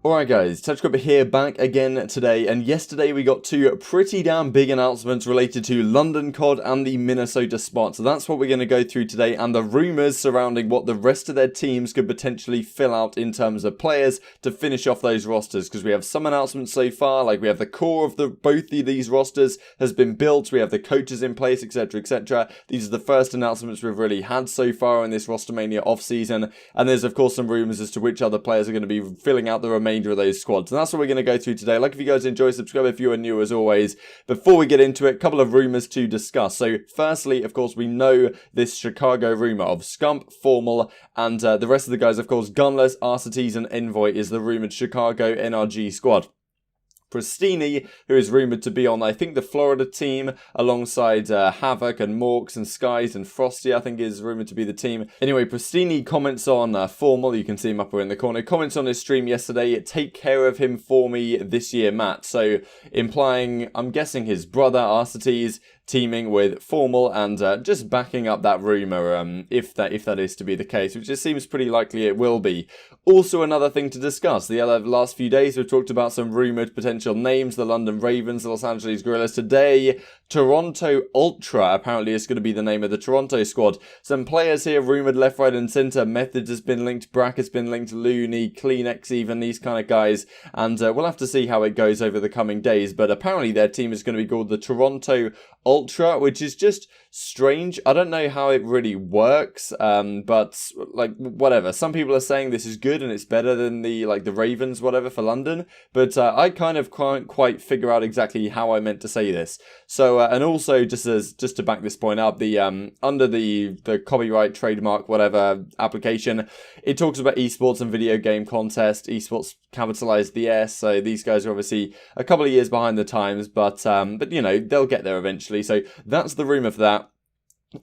Alright guys, Touchgripper here back again today, and yesterday we got two pretty damn big announcements related to London CoD and the Minnesota spot. So that's what we're going to go through today, and the rumours surrounding what the rest of their teams could potentially fill out in terms of players to finish off those rosters, because we have some announcements so far, like we have the core of both of these rosters has been built, we have the coaches in place, etc, etc. These are the first announcements we've really had so far in this Rostermania off-season, and there's of course some rumours as to which other players are going to be filling out the remainder of those squads, and that's what we're going to go through today. Like, if you guys enjoy, subscribe if you are new as always. Before we get into it, a couple of rumours to discuss. So firstly, of course, we know this Chicago rumour of Scump, Formal, and the rest of the guys, of course, Gunless, Arcetes, and Envoy is the rumoured Chicago NRG squad. Pristini, who is rumoured to be on, I think, the Florida team, alongside Havoc and Morks and Skies and Frosty, I think is rumoured to be the team. Anyway, Pristini comments on Formal, you can see him up in the corner, comments on his stream yesterday, take care of him for me this year, Matt. So, implying, I'm guessing his brother, Arcetes, teaming with Formal, and just backing up that rumour, if that is to be the case, which just seems pretty likely it will be. Also, another thing to discuss, the last few days we've talked about some rumoured potential names, the London Ravens, the Los Angeles Guerrillas. Today, Toronto Ultra apparently is going to be the name of the Toronto squad. Some players here rumoured left, right and centre. Methods has been linked, Brack has been linked, Looney, Kleenex even, these kind of guys, and we'll have to see how it goes over the coming days, but apparently their team is going to be called the Toronto Ultra, which is just strange. I don't know how it really works, but like, whatever. Some people are saying this is good and it's better than the Ravens, whatever, for London, but I kind of can't quite figure out exactly how I meant to say this. So and also, just to back this point up, the under the copyright, trademark, whatever application, it talks about esports and video game contest. Esports capitalized the S, so these guys are obviously a couple of years behind the times, but you know, they'll get there eventually. So that's the rumour for that.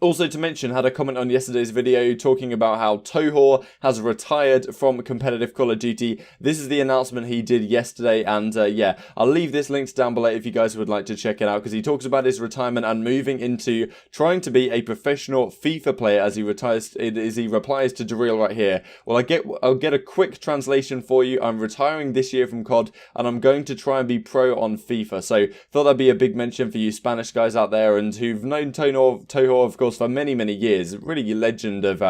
Also to mention, had a comment on yesterday's video talking about how Tahoe has retired from competitive Call of Duty. This is the announcement he did yesterday, and yeah, I'll leave this linked down below if you guys would like to check it out, because he talks about his retirement and moving into trying to be a professional FIFA player as he replies to Dareel right here. Well, I'll get a quick translation for you. I'm retiring this year from CoD, and I'm going to try and be pro on FIFA. So thought that'd be a big mention for you Spanish guys out there, and who've known Tahoe of course for many years, really a legend of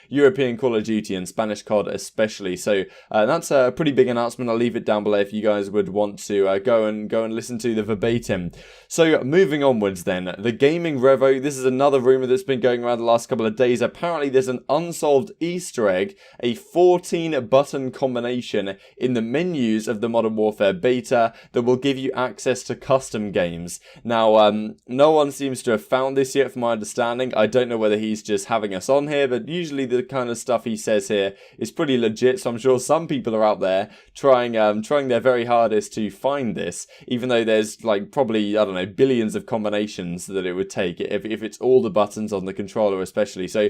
European Call of Duty and Spanish CoD especially. So that's a pretty big announcement. I'll leave it down below if you guys would want to go and listen to the verbatim. So moving onwards then, the Gaming Revo, this is another rumour that's been going around the last couple of days. Apparently there's an unsolved Easter egg, a 14 button combination in the menus of the Modern Warfare beta that will give you access to custom games. Now no one seems to have found this yet from my understanding. I don't know whether he's just having us on here, but usually the kind of stuff he says here is pretty legit, so I'm sure some people are out there trying their very hardest to find this, even though there's like probably, I don't know, billions of combinations that it would take if it's all the buttons on the controller especially. So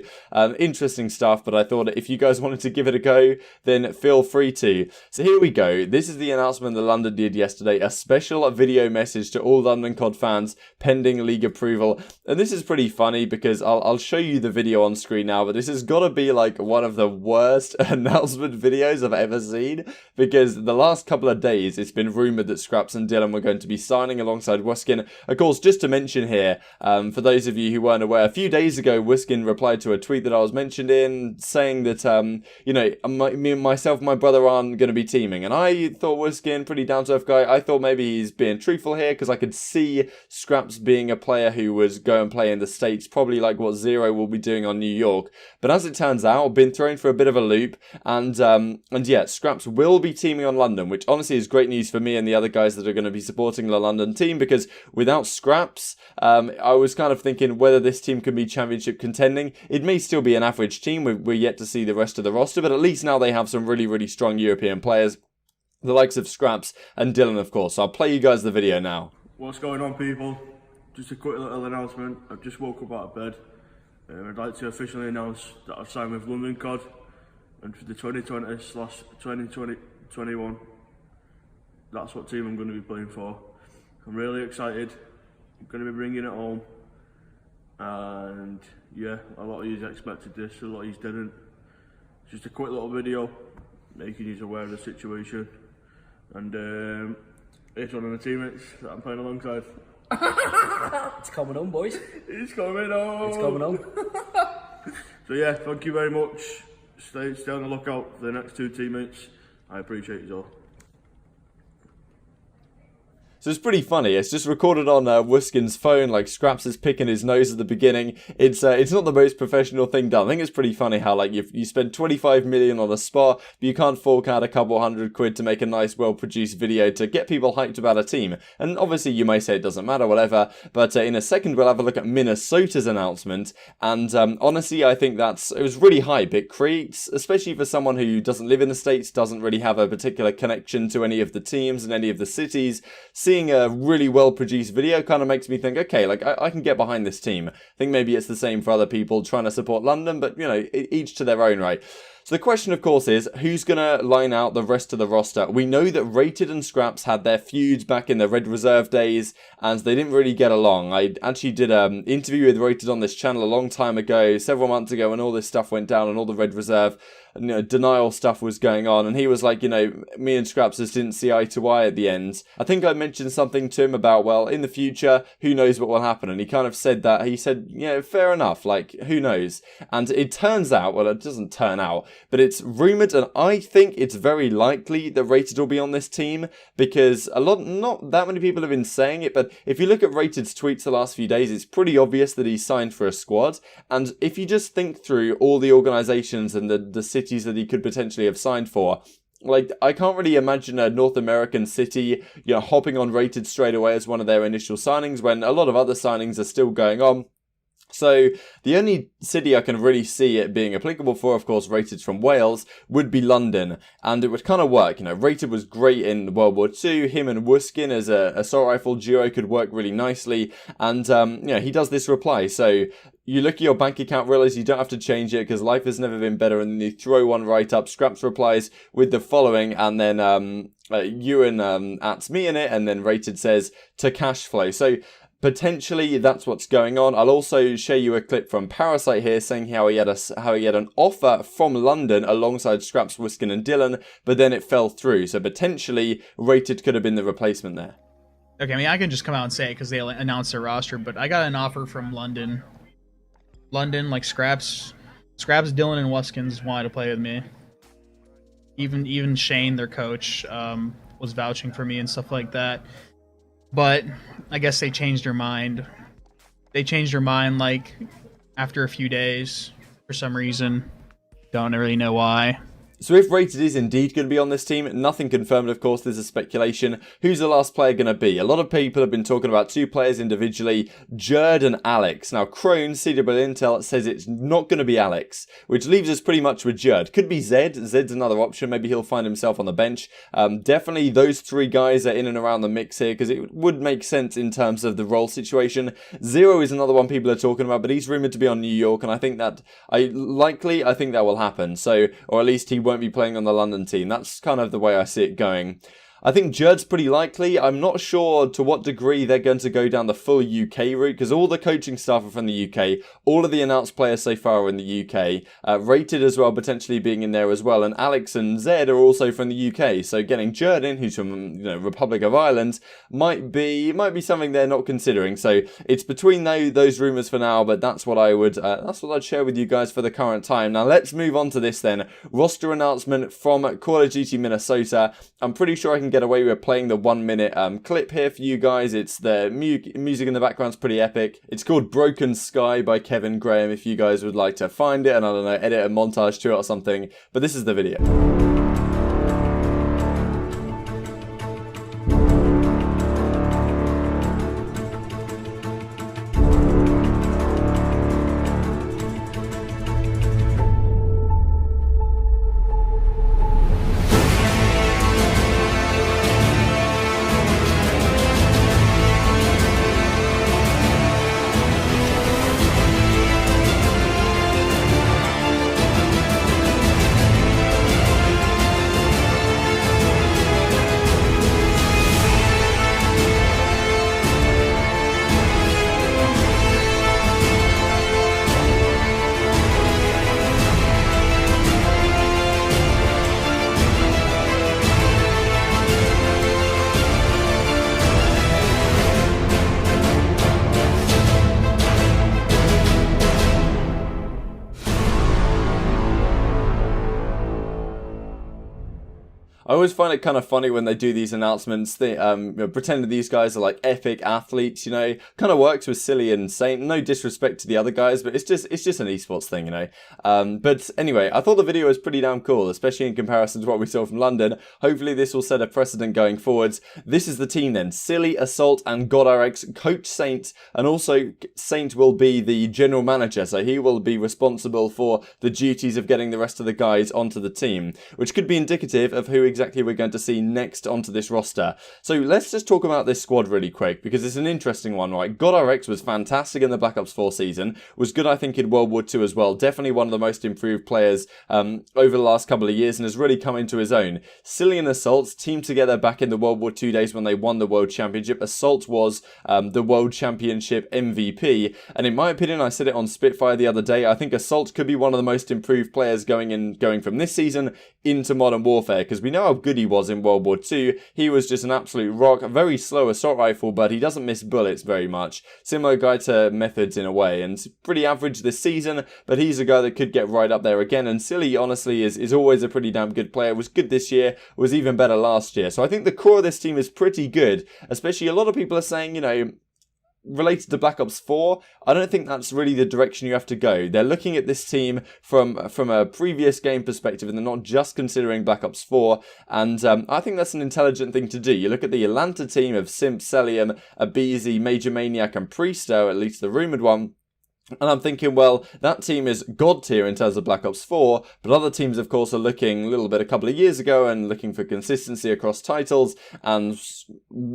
interesting stuff, but I thought if you guys wanted to give it a go, then feel free to. So here we go. This is the announcement that London did yesterday, a special video message to all London CoD fans pending league approval, and this is pretty funny because I'll show you the video on screen now, but this has got to be like one of the worst announcement videos I've ever seen, because the last couple of days it's been rumoured that Scraps and Dylan were going to be signing alongside Wuskin. Of course, just to mention here, for those of you who weren't aware, a few days ago Wuskin replied to a tweet that I was mentioned in, saying that you know, me and myself and my brother aren't going to be teaming, and I thought Wuskin, pretty down to earth guy, I thought maybe he's being truthful here, because I could see Scraps being a player who was go and play in the States, probably like what Zero will be doing on New York. But as it turns out, been thrown for a bit of a loop, and yeah, Scraps will be teaming on London, which honestly is great news for me and the other guys that are going to be supporting the London team, because without Scraps, I was kind of thinking whether this team could be championship contending. It may still be an average team, we're yet to see the rest of the roster, but at least now they have some really strong European players, the likes of Scraps and Dylan, of course. So I'll play you guys the video now. What's going on, people? Just a quick little announcement. I've just woke up out of bed. I'd like to officially announce that I've signed with London CoD, and for the 2020/2021, that's what team I'm going to be playing for. I'm really excited. I'm going to be bringing it home, and yeah, a lot of you expected this, a lot of you didn't. Just a quick little video making you aware of the situation. and it's one of the teammates that I'm playing alongside. It's coming home, boys. It's coming home. It's coming home. So yeah, thank you very much. Stay on the lookout for the next 2 teammates. I appreciate you all. So it's pretty funny. It's just recorded on Wuskin's phone, like Scraps is picking his nose at the beginning. It's not the most professional thing done. I think it's pretty funny how like you spend 25 million on a spot, but you can't fork out a couple £100 to make a nice, well-produced video to get people hyped about a team. And obviously you may say it doesn't matter, whatever. But in a second we'll have a look at Minnesota's announcement. And honestly, I think it was really hype. It creates, especially for someone who doesn't live in the States, doesn't really have a particular connection to any of the teams and any of the cities. Seeing a really well-produced video kind of makes me think, okay, like I can get behind this team. I think maybe it's the same for other people trying to support London, but you know, each to their own, right? So the question, of course, is who's going to line out the rest of the roster? We know that Rated and Scraps had their feuds back in the Red Reserve days, and they didn't really get along. I actually did an interview with Rated on this channel a long time ago, several months ago, when all this stuff went down and all the Red Reserve denial stuff was going on, and he was like, me and Scraps just didn't see eye to eye at the end. I think I mentioned something to him about, well, in the future, who knows what will happen, and he kind of said that. He said, fair enough, like, who knows? And it turns out, well, it doesn't turn out, but it's rumoured, and I think it's very likely that Rated will be on this team, because not that many people have been saying it, but if you look at Rated's tweets the last few days, it's pretty obvious that he's signed for a squad, and if you just think through all the organisations and the cities that he could potentially have signed for, like, I can't really imagine a North American city, hopping on Rated straight away as one of their initial signings when a lot of other signings are still going on. So the only city I can really see it being applicable for, of course, Rated from Wales, would be London, and it would kind of work. Rated was great in World War II. Him and Wuskin as a assault rifle duo could work really nicely, and he does this reply. So you look at your bank account, realize you don't have to change it because life has never been better, and then you throw one right up. Scraps replies with the following, and then Ewan ats me in it, and then Rated says to cash flow. So potentially that's what's going on. I'll also show you a clip from Parasite here saying how he had an offer from London alongside Scraps, Wuskin and Dylan, but then it fell through. So potentially Rated could have been the replacement there. Okay, I mean, I can just come out and say it because they announced their roster, but I got an offer from London. Like Scraps, Dylan, and Wuskins wanted to play with me. Even Shane, their coach, was vouching for me and stuff like that. But I guess they changed their mind. They changed their mind like after a few days for some reason. Don't really know why. So if Rated is indeed going to be on this team, nothing confirmed, of course, there's a speculation. Who's the last player going to be? A lot of people have been talking about 2 players individually, Jerd and Alex. Now, Kroenke, CDL Intel, says it's not going to be Alex, which leaves us pretty much with Jerd. Could be Zed. Zed's another option. Maybe he'll find himself on the bench. Definitely those 3 guys are in and around the mix here because it would make sense in terms of the role situation. Zero is another one people are talking about, but he's rumoured to be on New York, and I think that I think that will happen. So, or at least he won't be playing on the London team. That's kind of the way I see it going. I think Jerd's pretty likely. I'm not sure to what degree they're going to go down the full UK route because all the coaching staff are from the UK. All of the announced players so far are in the UK. Rated as well, potentially being in there as well. And Alex and Zed are also from the UK. So getting Jerd in, who's from Republic of Ireland, might be something they're not considering. So it's between those rumours for now. But that's what I'd share with you guys for the current time. Now let's move on to this then. Roster announcement from Call of Duty Minnesota. I'm pretty sure I can get away with playing the 1-minute clip here for you guys. It's the music in the background's pretty epic. It's called Broken Sky by Kevin Graham if you guys would like to find it and I don't know, edit a montage to it or something, but this is the video. I always find it kind of funny when they do these announcements, they pretend that these guys are like epic athletes, you know, kind of works with Silly and Saint. No disrespect to the other guys, but it's just an esports thing, you know. But anyway, I thought the video was pretty damn cool, especially in comparison to what we saw from London. Hopefully this will set a precedent going forwards. This is the team then: Silly, Assault, and GodRx, Coach Saint, and also Saint will be the general manager, so he will be responsible for the duties of getting the rest of the guys onto the team, which could be indicative of who exactly we're going to see next onto this roster. So let's just talk about this squad really quick, because it's an interesting one, right? GodRx was fantastic in the Black Ops 4 season, was good I think in World War II as well, definitely one of the most improved players over the last couple of years and has really come into his own. Silly and Assault teamed together back in the World War II days when they won the World Championship. Assault was the World Championship MVP, and in my opinion, I said it on Spitfire the other day, I think Assault could be one of the most improved players going from this season into Modern Warfare, because we know how good he was in World War II. He was just an absolute rock, a very slow assault rifle, but he doesn't miss bullets very much. Similar guy to Methods in a way, and pretty average this season, but he's a guy that could get right up there again. And Silly honestly is always a pretty damn good player, was good this year, was even better last year. So I think the core of this team is pretty good, especially a lot of people are saying, you know, related to Black Ops 4, I don't think that's really the direction you have to go. They're looking at this team from a previous game perspective, and they're not just considering Black Ops 4, and I think that's an intelligent thing to do. You look at the Atlanta team of Simp, Celium, Abizi, Major Maniac, and Priesto, at least the rumoured one, and I'm thinking, well, that team is God tier in terms of Black Ops 4, but other teams, of course, are looking a little bit a couple of years ago and looking for consistency across titles and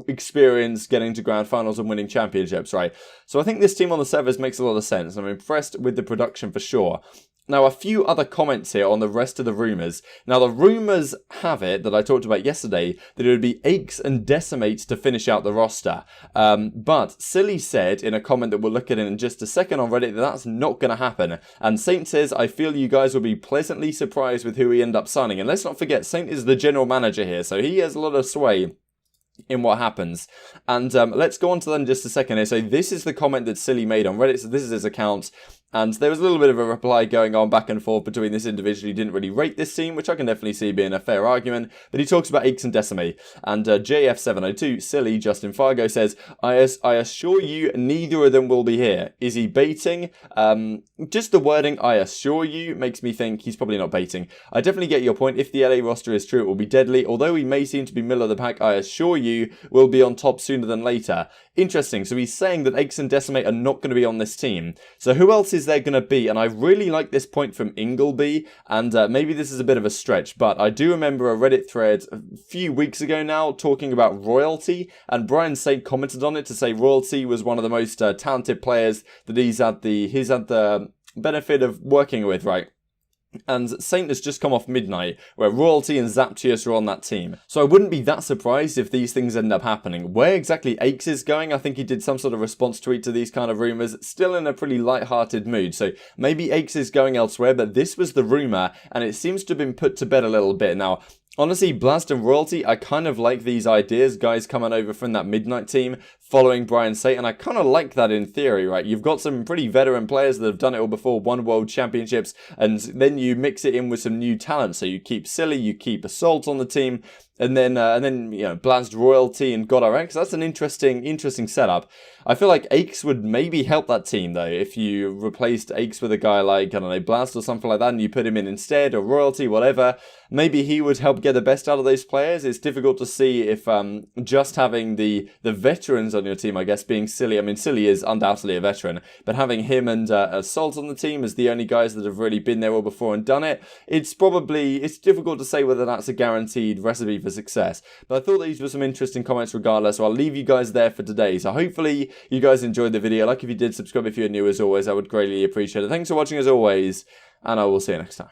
experience getting to grand finals and winning championships, right? So I think this team on the servers makes a lot of sense. I'm impressed with the production for sure. Now, a few other comments here on the rest of the rumours. Now, the rumours have it, that I talked about yesterday, that it would be Aches and Decimates to finish out the roster. But Silly said in a comment that we'll look at in just a second on Reddit that that's not going to happen. And Saint says, I feel you guys will be pleasantly surprised with who we end up signing. And let's not forget, Saint is the general manager here, so he has a lot of sway in what happens. And let's go on to that in just a second here. So this is the comment that Silly made on Reddit. So this is his account. And there was a little bit of a reply going on back and forth between this individual who didn't really rate this team, which I can definitely see being a fair argument. But he talks about Aches and Decimate. And JF702, Silly, Justin Fargo says, I assure you neither of them will be here. Is he baiting? Just the wording, I assure you, makes me think he's probably not baiting. I definitely get your point. If the LA roster is true, it will be deadly. Although he may seem to be middle of the pack, I assure you will be on top sooner than later. Interesting. So he's saying that Aches and Decimate are not going to be on this team. So who else is there going to be? And I really like this point from Ingleby, and maybe this is a bit of a stretch, but I do remember a Reddit thread a few weeks ago now talking about Royalty, and Brian Saint commented on it to say Royalty was one of the most talented players that he's had the benefit of working with, right? And Saint has just come off Midnight, where Royalty and Zaptius are on that team. So I wouldn't be that surprised if these things end up happening. Where exactly Aches is going, I think he did some sort of response tweet to these kind of rumours, still in a pretty light-hearted mood. So maybe Aches is going elsewhere, but this was the rumour, and it seems to have been put to bed a little bit. Now, honestly, Blast and Royalty, I kind of like these ideas, guys coming over from that Midnight team, following Brian Saint, and I kind of like that in theory, right? You've got some pretty veteran players that have done it all before, won world championships, and then you mix it in with some new talent. So you keep Silly, you keep Assault on the team, and then you know, Blast, Royalty, and GodRx. That's an interesting setup. I feel like Aches would maybe help that team, though, if you replaced Aches with a guy like, I don't know, Blast or something like that, and you put him in instead, or Royalty, whatever. Maybe he would help get the best out of those players. It's difficult to see if just having the veterans on your team, I guess, being Silly. I mean, Silly is undoubtedly a veteran, but having him and Assault on the team as the only guys that have really been there all before and done it, it's difficult to say whether that's a guaranteed recipe for success. But I thought these were some interesting comments regardless, so I'll leave you guys there for today. So hopefully you guys enjoyed the video. Like if you did, subscribe if you're new as always. I would greatly appreciate it. Thanks for watching as always, and I will see you next time.